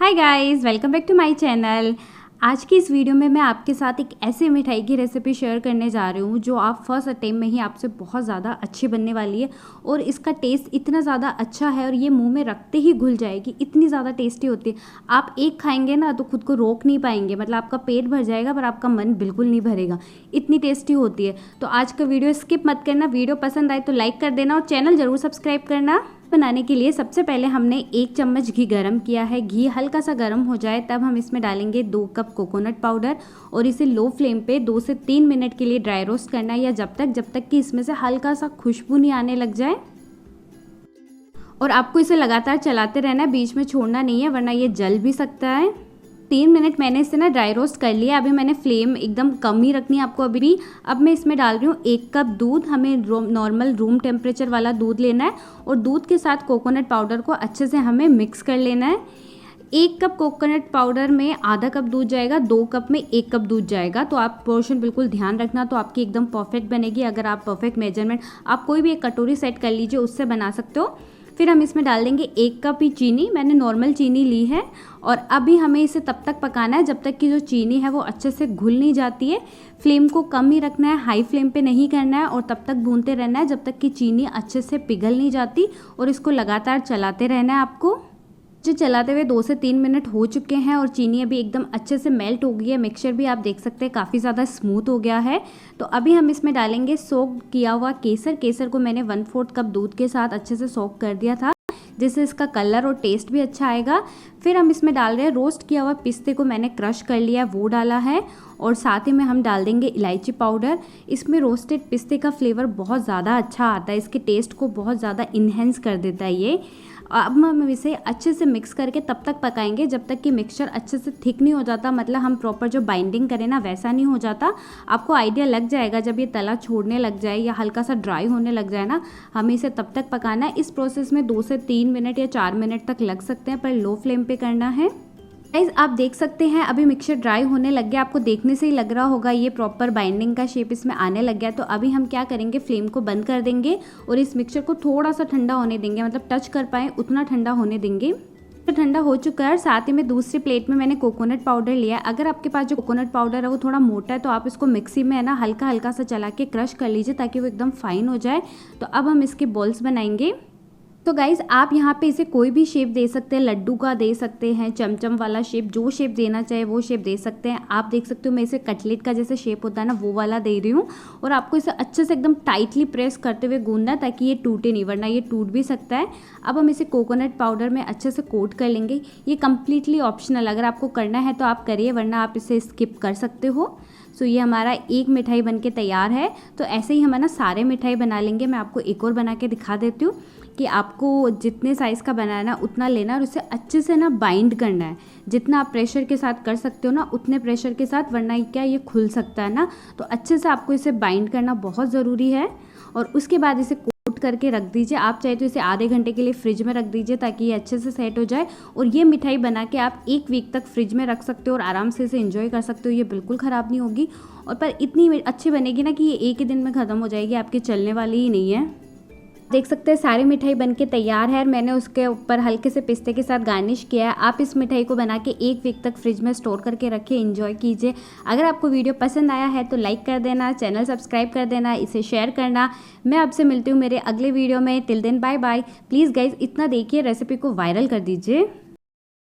Hi guys, welcome back to my channel. आज की इस वीडियो में मैं आपके साथ एक ऐसे मिठाई की रेसिपी शेयर करने जा रही हूँ जो आप फर्स्ट अटेम्प्ट में ही आपसे बहुत ज़्यादा अच्छी बनने वाली है और इसका टेस्ट इतना ज़्यादा अच्छा है और ये मुंह में रखते ही घुल जाएगी, इतनी ज़्यादा टेस्टी होती है। आप एक खाएंगे ना तो खुद को रोक नहीं पाएंगे, मतलब आपका पेट भर जाएगा पर आपका मन बिल्कुल नहीं भरेगा, इतनी टेस्टी होती है। तो आज का वीडियो स्किप मत करना, वीडियो पसंद आए तो लाइक कर देना और चैनल ज़रूर सब्सक्राइब करना। बनाने के लिए सबसे पहले हमने 1 चम्मच घी गरम किया है। घी हल्का सा गरम हो जाए तब हम इसमें डालेंगे 2 कप कोकोनट पाउडर और इसे लो फ्लेम पे 2 से 3 मिनट के लिए ड्राई रोस्ट करना है, या जब तक कि इसमें से हल्का सा खुशबू नहीं आने लग जाए। और आपको इसे लगातार चलाते रहना है, बीच में छोड़ना नहीं है वरना ये जल भी सकता है। 3 मिनट मैंने इसे ड्राई रोस्ट कर लिया। अभी मैंने फ्लेम एकदम कम ही रखनी है आपको अभी भी। अब मैं इसमें डाल रही हूँ 1 कप दूध। हमें नॉर्मल रूम टेम्परेचर वाला दूध लेना है और दूध के साथ कोकोनट पाउडर को अच्छे से हमें मिक्स कर लेना है। 1 कप कोकोनट पाउडर में आधा कप दूध जाएगा, 2 कप में 1 कप दूध जाएगा। तो आप पोर्शन बिल्कुल ध्यान रखना, तो आपकी एकदम परफेक्ट बनेगी। अगर आप परफेक्ट मेजरमेंट, आप कोई भी एक कटोरी सेट कर लीजिए, उससे बना सकते हो। फिर हम इसमें डाल देंगे 1 कप ही चीनी। मैंने नॉर्मल चीनी ली है और अभी हमें इसे तब तक पकाना है जब तक कि जो चीनी है वो अच्छे से घुल नहीं जाती है। फ्लेम को कम ही रखना है, हाई फ्लेम पे नहीं करना है और तब तक भूनते रहना है जब तक कि चीनी अच्छे से पिघल नहीं जाती। और इसको लगातार चलाते रहना है आपको। जो चलाते हुए 2 से 3 मिनट हो चुके हैं और चीनी अभी एकदम अच्छे से मेल्ट हो गई है। मिक्सचर भी आप देख सकते हैं काफ़ी ज़्यादा स्मूथ हो गया है। तो अभी हम इसमें डालेंगे सोक किया हुआ केसर। केसर को मैंने 1/4 कप दूध के साथ अच्छे से सोक कर दिया था, जिससे इसका कलर और टेस्ट भी अच्छा आएगा। फिर हम इसमें डाल रहे हैं रोस्ट किया हुआ पिस्ते को मैंने क्रश कर लिया, वो डाला है। और साथ ही में हम डाल देंगे इलायची पाउडर। इसमें रोस्टेड पिस्ते का फ्लेवर बहुत ज़्यादा अच्छा आता है, इसके टेस्ट को बहुत ज़्यादा इन्हेंस कर देता है ये। अब हम इसे अच्छे से मिक्स करके तब तक पकाएंगे जब तक कि मिक्सचर अच्छे से थिक नहीं हो जाता, मतलब हम प्रॉपर जो बाइंडिंग करें ना वैसा नहीं हो जाता। आपको आइडिया लग जाएगा जब ये तला छोड़ने लग जाए या हल्का सा ड्राई होने लग जाए ना, हमें इसे तब तक पकाना है। इस प्रोसेस में 2 से 3 मिनट या 4 मिनट तक लग सकते हैं, पर लो फ्लेम पे करना है। गाइस आप देख सकते हैं अभी मिक्सचर ड्राई होने लग गया, आपको देखने से ही लग रहा होगा ये प्रॉपर बाइंडिंग का शेप इसमें आने लग गया। तो अभी हम क्या करेंगे, फ्लेम को बंद कर देंगे और इस मिक्सचर को थोड़ा सा ठंडा होने देंगे, मतलब टच कर पाए उतना ठंडा होने देंगे। तो ठंडा हो चुका है और साथ ही में दूसरी प्लेट में मैंने कोकोनट पाउडर लिया है। अगर आपके पास जो कोकोनट पाउडर है वो थोड़ा मोटा है तो आप इसको मिक्सी में है ना हल्का हल्का सा चला के क्रश कर लीजिए ताकि वो एकदम फाइन हो जाए। तो अब हम इसके बॉल्स बनाएंगे। तो गाइज़ आप यहाँ पे इसे कोई भी शेप दे सकते हैं, लड्डू का दे सकते हैं, चमचम वाला शेप, जो शेप देना चाहे वो शेप दे सकते हैं। आप देख सकते हो मैं इसे कटलेट का जैसे शेप होता है ना वो वाला दे रही हूँ। और आपको इसे अच्छे से एकदम टाइटली प्रेस करते हुए गूंदना है ताकि ये टूटे नहीं, वरना ये टूट भी सकता है। अब हम इसे कोकोनट पाउडर में अच्छे से कोट कर लेंगे। ये कम्प्लीटली ऑप्शनल, अगर आपको करना है तो आप करिए वरना आप इसे स्किप कर सकते हो। सो ये हमारा एक मिठाई बनके तैयार है। तो ऐसे ही हम है ना सारे मिठाई बना लेंगे। मैं आपको एक और बना के दिखा देती हूँ कि आपको जितने साइज़ का बनाना है उतना लेना और उसे अच्छे से ना बाइंड करना है। जितना आप प्रेशर के साथ कर सकते हो ना उतने प्रेशर के साथ, वरना क्या ये खुल सकता है ना। तो अच्छे से आपको इसे बाइंड करना बहुत ज़रूरी है। और उसके बाद इसे कोट करके रख दीजिए। आप चाहे तो इसे आधे घंटे के लिए फ्रिज में रख दीजिए ताकि ये अच्छे से सेट हो जाए। और ये मिठाई बना के आप 1 वीक तक फ्रिज में रख सकते हो और आराम से इसे एंजॉय कर सकते हो। ये बिल्कुल ख़राब नहीं होगी और पर इतनी अच्छी बनेगी ना कि ये एक ही दिन में ख़त्म हो जाएगी, आपके चलने वाली ही नहीं है। देख सकते हैं सारी मिठाई बनके तैयार है और मैंने उसके ऊपर हल्के से पिस्ते के साथ गार्निश किया है। आप इस मिठाई को बना के 1 वीक तक फ्रिज में स्टोर करके रखिए, एंजॉय कीजिए। अगर आपको वीडियो पसंद आया है तो लाइक कर देना, चैनल सब्सक्राइब कर देना, इसे शेयर करना। मैं आपसे मिलती हूँ मेरे अगले वीडियो में। Till then bye bye. Please guys इतना देखिए, रेसिपी को वायरल कर दीजिए।